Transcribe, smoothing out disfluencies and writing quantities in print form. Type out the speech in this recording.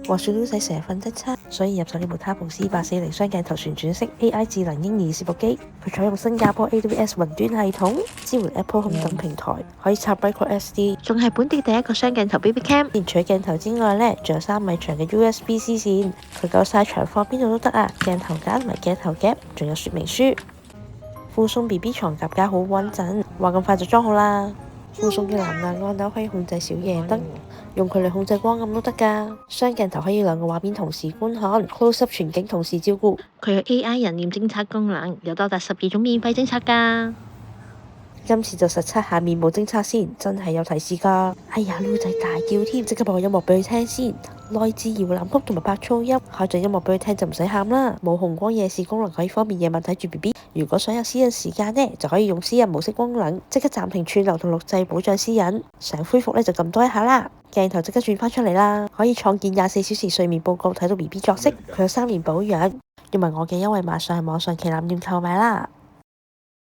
話說女仔成日瞓得差，所以入手呢部 Tarbo C840雙鏡頭旋轉式 AI 智能嬰兒攝錄機。佢採用新加坡 AWS 雲端系統，支援 Apple Home 等平台，可以插 microSD， 仲係本地第一個雙鏡頭 BB Cam。連除鏡頭之外呢，仲有3米長嘅 USB-C 線，佢夠晒長放邊度都得啊！鏡頭架同埋鏡頭夾，仲有說明書。附送 BB 床夾架好穩陣，話咁快就裝好啦。附送嘅藍牙按鈕可以控制小夜燈，用佢嚟控制光暗都得㗎。雙鏡頭可以兩個畫面同時觀看 ，close up 全景同時照顧。佢有 AI 人臉偵測功能，有多達12種免費偵測㗎。今次就實測下面部偵測先，真係有提示㗎。哎呀，Lulu仔大叫添，即刻播個音樂俾佢聽先。內置搖籃曲同埋白噪音，開咗音樂俾佢聽就唔使喊啦。冇紅光夜視功能可以方便夜晚睇住 BB。如果想有私隱時間呢，就可以用私隱模式功能，即刻暫停串流同錄製，保障私隱。想恢復呢，就撳多一下啦，鏡頭即刻轉翻出嚟啦，可以創建24小時睡眠報告，睇到 BB 作息。佢有3年保養，用埋我嘅優惠碼上網上旗艦店購買啦。